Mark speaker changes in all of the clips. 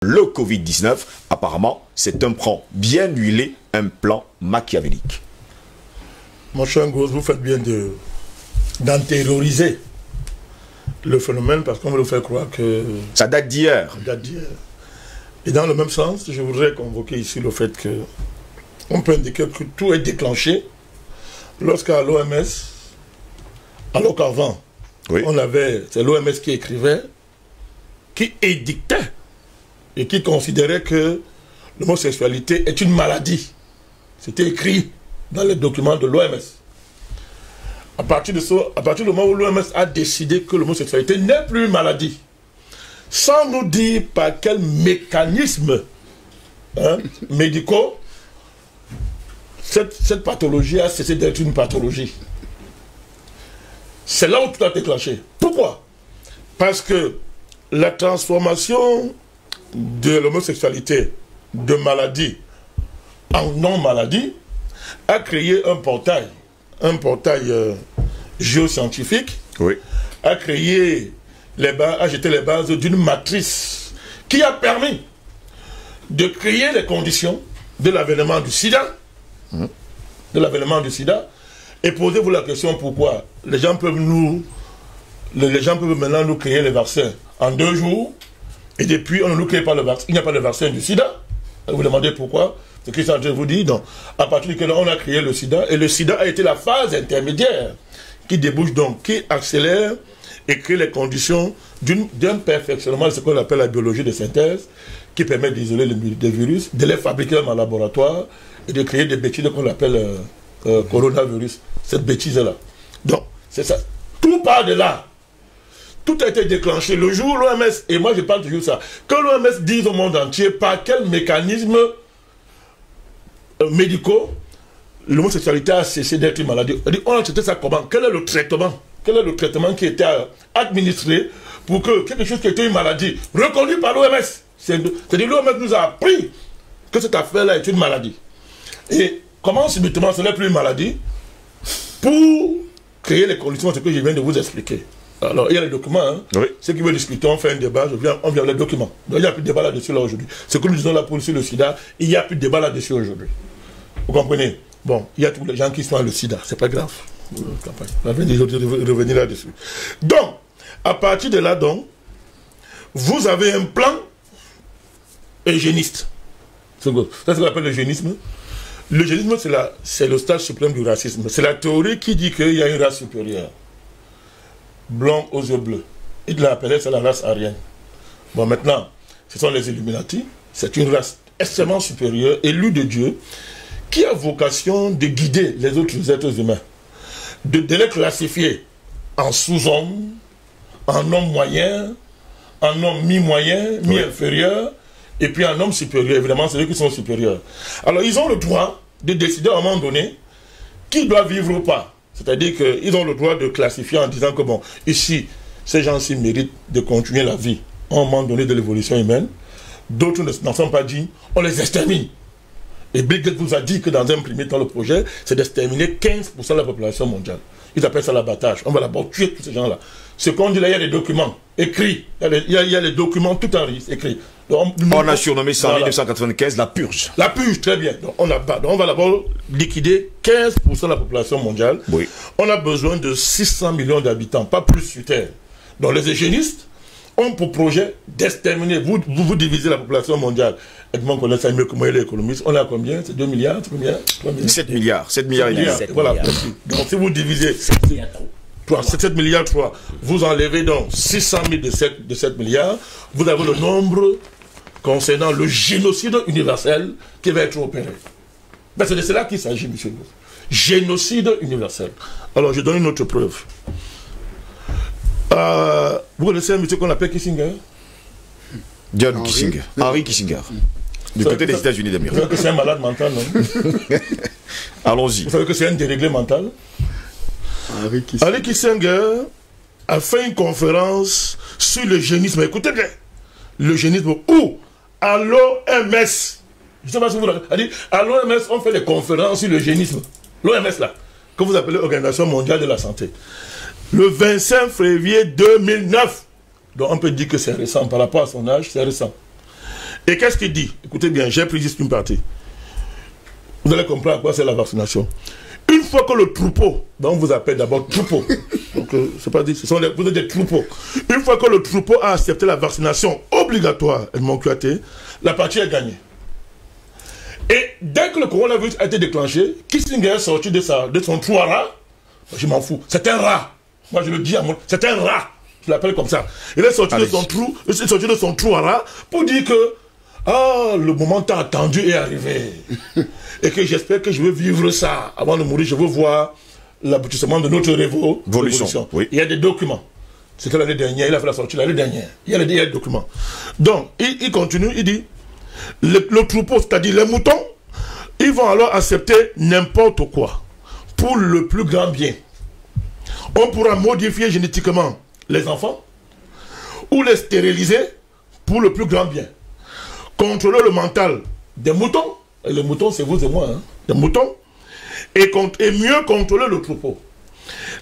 Speaker 1: le Covid-19. Apparemment, c'est un plan bien huilé, un plan machiavélique.
Speaker 2: Mon cher Gros, vous faites bien d'antérioriser le phénomène parce qu'on veut nous faire croire que...
Speaker 1: Ça date d'hier.
Speaker 2: Et dans le même sens, je voudrais convoquer ici le fait que on peut indiquer que tout est déclenché lorsqu'à l'OMS, alors qu'avant,
Speaker 1: oui,
Speaker 2: on avait, c'est l'OMS qui écrivait, qui édictait et qui considérait que l'homosexualité est une maladie. C'était écrit dans les documents de l'OMS. À partir du moment où l'OMS a décidé que l'homosexualité n'est plus une maladie, sans nous dire par quel mécanisme médicaux cette pathologie a cessé d'être une pathologie. C'est là où tout a déclenché. Pourquoi? Parce que la transformation de l'homosexualité de maladie en non-maladie a créé un portail géoscientifique,
Speaker 1: oui,
Speaker 2: a créé a jeté les bases d'une matrice qui a permis de créer les conditions de l'avènement du sida, et posez-vous la question pourquoi les gens peuvent maintenant nous créer les vaccins en 2 jours, et depuis on ne nous crée pas le vaccin, il n'y a pas de vaccin du sida. Vous vous demandez pourquoi? C'est ce que je vous dis. Donc, à partir de là, on a créé le sida, et le sida a été la phase intermédiaire qui débouche donc, qui accélère et crée les conditions d'un perfectionnement de ce qu'on appelle la biologie de synthèse, qui permet d'isoler des virus, de les fabriquer en laboratoire et de créer des bêtises qu'on appelle coronavirus. Cette bêtise-là. Donc, c'est ça. Tout part de là. Tout a été déclenché le jour où l'OMS, et moi je parle toujours de ça, que l'OMS dise au monde entier par quel mécanisme médicaux l'homosexualité a cessé d'être une maladie. On a traité ça comment? Quel est le traitement? Quel est le traitement qui était administré pour que quelque chose qui était une maladie, reconnu par l'OMS, c'est-à-dire l'OMS nous a appris que cette affaire-là est une maladie. Et comment subitement ce n'est plus une maladie pour créer les conditions, c'est ce que je viens de vous expliquer. Alors, il y a les documents, hein. Oui. Ceux qui veulent discuter, on fait un débat, on vient les documents. Donc, il n'y a plus de débat là-dessus là aujourd'hui. Ce que nous disons là pour le sida, il n'y a plus de débat là-dessus aujourd'hui. Vous comprenez? Bon, il y a tous les gens qui sont à le sida, c'est pas grave. On va revenir là-dessus. Donc, à partir de là, donc, vous avez un plan eugéniste. C'est ce qu'on appelle l'eugénisme. L'eugénisme, c'est le stade suprême du racisme. C'est la théorie qui dit qu'il y a une race supérieure. Blanc aux yeux bleus. Il l'appelait, c'est la race aryenne. Bon, maintenant, ce sont les Illuminati. C'est une race extrêmement supérieure, élue de Dieu, qui a vocation de guider les autres êtres humains, de les classifier en sous-hommes, en hommes moyens, en hommes mi-moyens, mi-inférieurs, et puis en hommes supérieurs. Évidemment, c'est eux qui sont supérieurs. Alors, ils ont le droit de décider à un moment donné qui doit vivre ou pas. C'est-à-dire qu'ils ont le droit de classifier en disant que, bon, ici, ces gens-ci méritent de continuer la vie à un moment donné de l'évolution humaine. D'autres n'en sont pas dignes, on les extermine. Et Bill Gates vous a dit que dans un premier temps, le projet, c'est d'exterminer 15% de la population mondiale. Ils appellent ça l'abattage. On va d'abord tuer tous ces gens-là. Ce qu'on dit là, il y a des documents écrits. Il y a les documents tout en risque écrits. Donc,
Speaker 1: on a surnommé ça en 1995 la purge.
Speaker 2: La purge, très bien. Donc, on va d'abord liquider 15% de la population mondiale. Oui. On a besoin de 600 millions d'habitants, pas plus sur Terre. Donc les eugénistes ont pour projet d'exterminer. Vous divisez la population mondiale. Edmond connaît ça mieux que moi, les économistes. On a combien? C'est 2 milliards, c'est combien?
Speaker 1: 7 milliards. 7 milliards et demi.
Speaker 2: Voilà. Donc si vous divisez 7 milliards 3, vous enlevez donc 600 000 de 7 milliards, vous avez le nombre concernant le génocide universel qui va être opéré. Ben, c'est de cela qu'il s'agit, monsieur. Génocide universel. Alors, je donne une autre preuve. Vous connaissez un monsieur qu'on appelle Kissinger?
Speaker 1: John Kissinger. Henry Kissinger. Du côté des États-Unis d'Amérique.
Speaker 2: Vous savez que c'est un malade mental, non?
Speaker 1: Allons-y.
Speaker 2: Vous savez que c'est un déréglé mental? Henry Kissinger a fait une conférence sur l'eugénisme. Écoutez bien. L'eugénisme où? À l'OMS. Je ne sais pas si vous l'avez dit. À l'OMS, on fait des conférences sur l'eugénisme. L'OMS, là, que vous appelez Organisation mondiale de la santé. Le 25 février 2009. Donc on peut dire que c'est récent. Par rapport à son âge, c'est récent. Et qu'est-ce qu'il dit? Écoutez bien, j'ai pris juste une partie. Vous allez comprendre à quoi c'est la vaccination. Une fois que le troupeau, donc on vous appelle d'abord troupeau, donc c'est pas dit, vous êtes des troupeaux. Une fois que le troupeau a accepté la vaccination obligatoire, la partie est gagnée. Et dès que le coronavirus a été déclenché, Kissinger est sorti de son trou à rat. Je m'en fous, c'est un rat. Moi je le dis à moi, c'est un rat. Je l'appelle comme ça. Il est sorti de son trou à rat pour dire que le moment tant attendu est arrivé. Et que j'espère que je vais vivre ça. Avant de mourir, je veux voir l'aboutissement de notre révolution. Oui. Il y a des documents. C'était l'année dernière, il a fait la sortie l'année dernière. Il y a des documents. Donc, il continue, il dit, le troupeau, c'est-à-dire les moutons, ils vont alors accepter n'importe quoi pour le plus grand bien. On pourra modifier génétiquement les enfants ou les stériliser pour le plus grand bien. Contrôler le mental des moutons, et les moutons c'est vous et moi, hein, des moutons, et mieux contrôler le troupeau.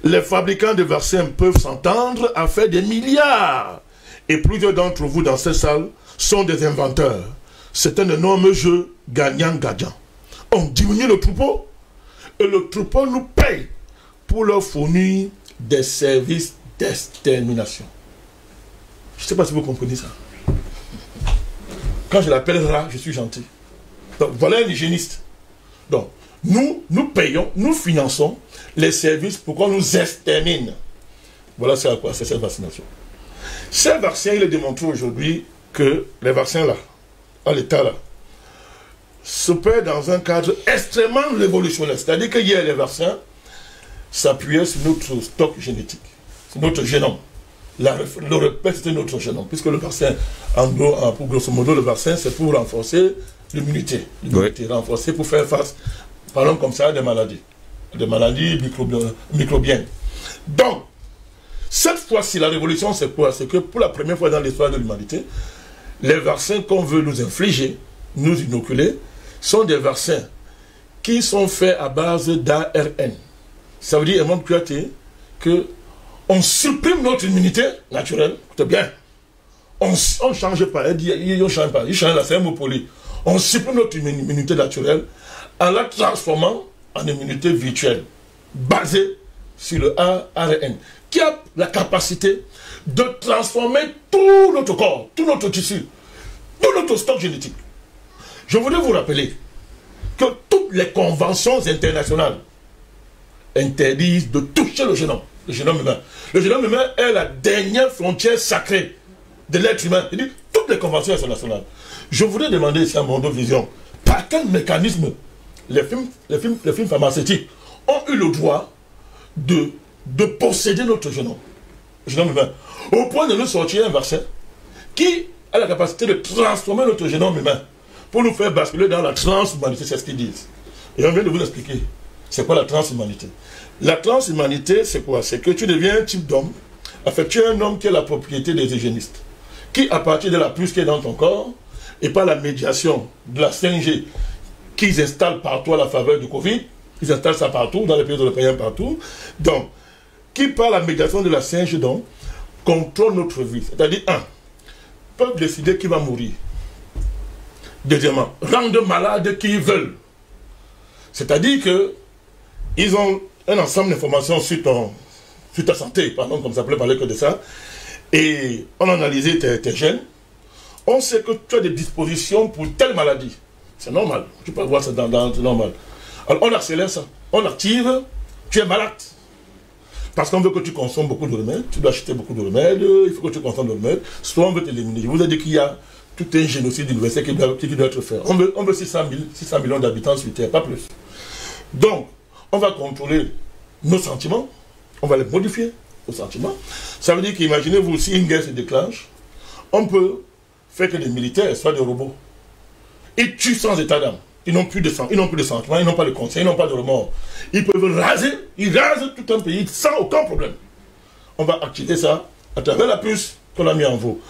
Speaker 2: Les fabricants de vaccins peuvent s'entendre à faire des milliards, et plusieurs d'entre vous dans cette salle sont des inventeurs. C'est un énorme jeu gagnant-gagnant. On diminue le troupeau, et le troupeau nous paye pour leur fournir des services d'extermination. Je ne sais pas si vous comprenez ça. Quand je l'appelle rat, je suis gentil. Donc, voilà un hygiéniste. Donc, nous payons, nous finançons les services pour qu'on nous extermine. Voilà c'est à quoi c'est cette vaccination. Ces vaccins, il est démontré aujourd'hui que les vaccins là, à l'état là, s'opèrent dans un cadre extrêmement révolutionnaire. C'est-à-dire que hier, les vaccins s'appuyaient sur notre stock génétique, sur notre génome. Le repère, c'était notre génome, puisque le vaccin, pour grosso modo, le vaccin, c'est pour renforcer l'immunité. Renforcer pour faire face, parlons comme ça, à des maladies microbiennes. Donc, cette fois-ci, la révolution, c'est quoi? C'est que pour la première fois dans l'histoire de l'humanité, les vaccins qu'on veut nous infliger, nous inoculer, sont des vaccins qui sont faits à base d'ARN. Ça veut dire, Edmond Kouyaté, que on supprime notre immunité naturelle. Écoutez bien. On ne change pas. Il ne change pas. Il change là, c'est un mot poli. On supprime notre immunité naturelle en la transformant en immunité virtuelle, basée sur le ARN, qui a la capacité de transformer tout notre corps, tout notre tissu, tout notre stock génétique. Je voudrais vous rappeler que toutes les conventions internationales interdisent de toucher le génome humain. Le génome humain est la dernière frontière sacrée de l'être humain. Il dit toutes les conventions internationales. Je voudrais demander ici à Mondo Vision, par quel mécanisme les films pharmaceutiques ont eu le droit de posséder notre génome humain, au point de nous sortir un vaccin qui a la capacité de transformer notre génome humain pour nous faire basculer dans la transhumanité, c'est ce qu'ils disent. Et on vient de vous expliquer. C'est quoi la transhumanité? La transhumanité, c'est quoi? C'est que tu deviens un type d'homme. En fait, tu es un homme qui a la propriété des hygiénistes. Qui, à partir de la puce qui est dans ton corps, et par la médiation de la 5G qu'ils installent partout à la faveur du Covid, ils installent ça partout, dans les pays européens partout, donc, qui par la médiation de la 5G, donc, contrôle notre vie. C'est-à-dire, peuvent décider qui va mourir. Deuxièmement, rendre malade qui veulent. C'est-à-dire que ils ont un ensemble d'informations sur ta santé, pardon, comme ça peut parler que de ça, et on a analysé tes gènes, on sait que tu as des dispositions pour telle maladie. C'est normal, tu peux voir ça c'est normal. Alors on accélère ça, on active, tu es malade. Parce qu'on veut que tu consommes beaucoup de remèdes, tu dois acheter beaucoup de remèdes, il faut que tu consommes de remèdes, soit on veut t'éliminer. Je vous ai dit qu'il y a tout un génocide universel qui doit être fait. On veut 600 millions d'habitants sur Terre, pas plus. Donc, on va contrôler nos sentiments, on va les modifier, nos sentiments. Ça veut dire qu'imaginez-vous, si une guerre se déclenche, on peut faire que les militaires soient des robots. Ils tuent sans état d'âme. Ils n'ont plus de sang, ils n'ont plus de sentiments, ils n'ont pas de conscience, ils n'ont pas de remords. Ils peuvent raser, ils rasent tout un pays sans aucun problème. On va activer ça à travers la puce qu'on a mis en vous.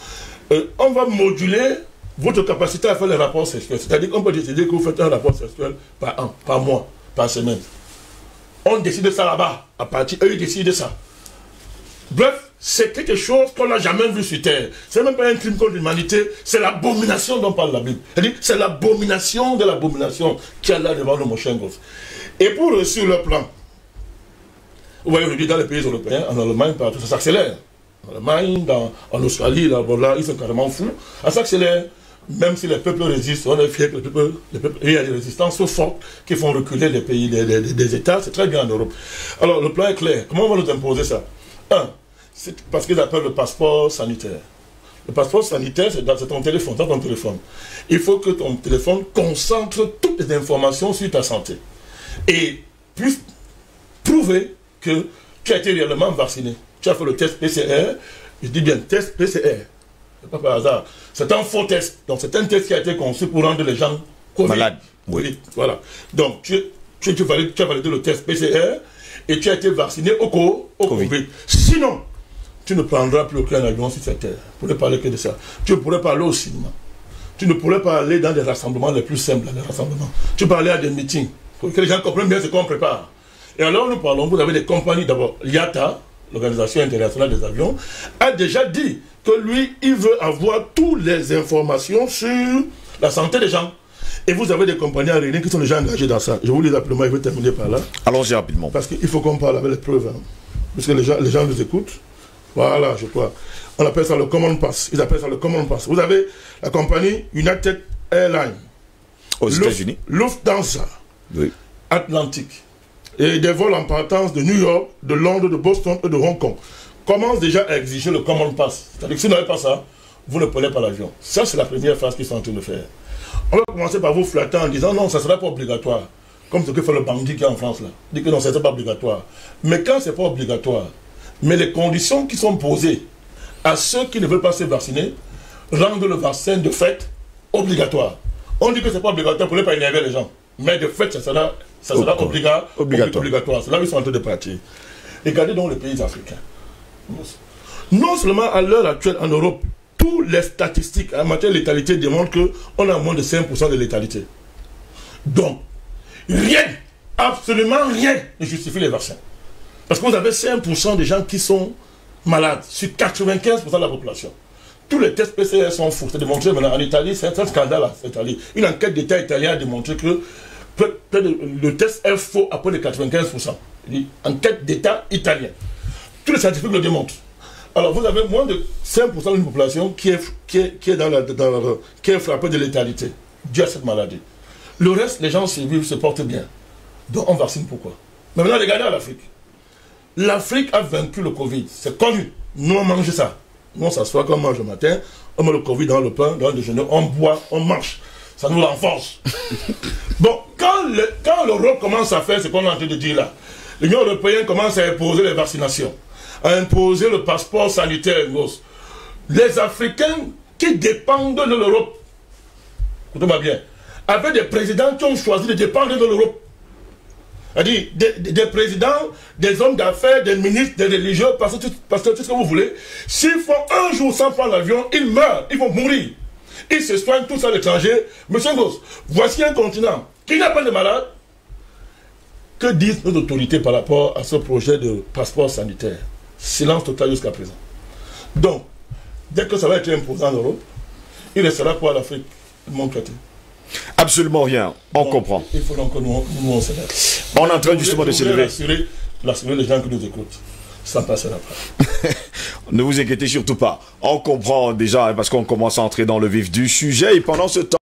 Speaker 2: On va moduler votre capacité à faire les rapports sexuels. C'est-à-dire qu'on peut décider que vous faites un rapport sexuel par an, par mois, par semaine. On décide de ça là-bas. À partir, eux, ils décident de ça. Bref, c'est quelque chose qu'on n'a jamais vu sur terre. C'est même pas un crime contre l'humanité, c'est l'abomination dont parle la Bible. C'est l'abomination de l'abomination qui est là devant nos Moshengos. Et pour réussir leur plan, vous voyez aujourd'hui dans les pays européens, en Allemagne, partout, ça s'accélère. En Allemagne, en Australie, là, ils sont carrément fous. Ça s'accélère. Même si les peuples résistent, on est fiers que il y a des résistances fortes qui font reculer les pays, des États, c'est très bien en Europe. Alors le plan est clair. Comment on va nous imposer ça? Un, c'est parce qu'ils appellent le passeport sanitaire. Le passeport sanitaire, c'est ton téléphone, dans ton téléphone. Il faut que ton téléphone concentre toutes les informations sur ta santé. Et puisse prouver que tu as été réellement vacciné. Tu as fait le test PCR, je dis bien test PCR. C'est pas par hasard. C'est un faux test. Donc c'est un test qui a été conçu pour rendre les gens
Speaker 1: malades. Oui.
Speaker 2: Voilà. Donc tu as validé le test PCR et tu as été vacciné au COVID. Sinon, tu ne prendras plus aucun avion sur cette terre. Pour ne parler que de ça. Tu ne pourrais pas aller au cinéma. Tu ne pourrais pas aller dans des rassemblements les plus simples. Tu peux aller à des meetings. Pour que les gens comprennent bien ce qu'on prépare. Et alors nous parlons, vous avez des compagnies d'abord. l'IATA, l'Organisation internationale des avions, a déjà dit que lui, il veut avoir toutes les informations sur la santé des gens. Et vous avez des compagnies en réunion qui sont déjà engagées dans ça. Je vous lis rapidement, je vais terminer par là.
Speaker 1: Allons-y rapidement.
Speaker 2: Parce qu'il faut qu'on parle avec les preuves. Hein. Parce que les gens nous écoutent. Voilà, je crois. On appelle ça le Common Pass. Ils appellent ça le Common Pass. Vous avez la compagnie United Airlines.
Speaker 1: Aux États-Unis.
Speaker 2: Lufthansa.
Speaker 1: Oui.
Speaker 2: Atlantique. Et des vols en partance de New York, de Londres, de Boston et de Hong Kong commencent déjà à exiger le Common Pass. C'est-à-dire que si vous n'avez pas ça, vous ne prenez pas l'avion. Ça, c'est la première phase qu'ils sont en train de faire. On va commencer par vous flatter en disant non, ça ne sera pas obligatoire. Comme ce que fait le bandit qui est en France là. Il dit que non, ce n'est pas obligatoire. Mais quand ce n'est pas obligatoire, mais les conditions qui sont posées à ceux qui ne veulent pas se vacciner rendent le vaccin de fait obligatoire. On dit que ce n'est pas obligatoire pour ne pas énerver les gens. Mais de fait, ça sera obligatoire. C'est là où ils sont en train de partir. Regardez donc les pays africains. Non seulement à l'heure actuelle en Europe, toutes les statistiques en matière de létalité démontrent qu'on a moins de 5% de létalité. Donc, rien, absolument rien ne justifie les vaccins. Parce que vous avez 5% des gens qui sont malades sur 95% de la population. Tous les tests PCR sont faux. C'est démontré maintenant en Italie, c'est un scandale en Italie. Une enquête d'État italien a démontré que le test est faux à près de 95%. Enquête d'État italien. Tous les scientifiques le démontrent. Alors vous avez moins de 5% d'une population qui est frappée de létalité due à cette maladie. Le reste, les gens survivent, se portent bien. Donc on vaccine pourquoi? Mais maintenant regardez à l'Afrique. L'Afrique a vaincu le Covid. C'est connu. Nous on mange ça. Nous on s'assoit quand on mange le matin, on met le Covid dans le pain, dans le déjeuner, on boit, on mange. Ça nous renforce. Bon, quand l'Europe commence à faire ce qu'on est en train de dire là, l'Union européenne commence à imposer les vaccinations, à imposer le passeport sanitaire. Les Africains qui dépendent de l'Europe, écoutez-moi bien, avec des présidents qui ont choisi de dépendre de l'Europe. C'est-à-dire des présidents, des hommes d'affaires, des ministres, des religieux, parce que tout ce que vous voulez, s'ils font un jour sans prendre l'avion, ils meurent, ils vont mourir. Ils se soignent tous à l'étranger. Monsieur Ngos, voici un continent qui n'a pas de malades. Que disent nos autorités par rapport à ce projet de passeport sanitaire? Silence total jusqu'à présent. Donc, dès que ça va être imposé en Europe, il restera quoi à l'Afrique, le monde traité?
Speaker 1: Absolument rien, on comprend.
Speaker 2: Il faut donc que nous on s'élève.
Speaker 1: On est en train justement de s'élever.
Speaker 2: L'assurer les gens qui nous écoutent. Ça passera pas.
Speaker 1: Ne vous inquiétez surtout pas. On comprend déjà, parce qu'on commence à entrer dans le vif du sujet, et pendant ce temps,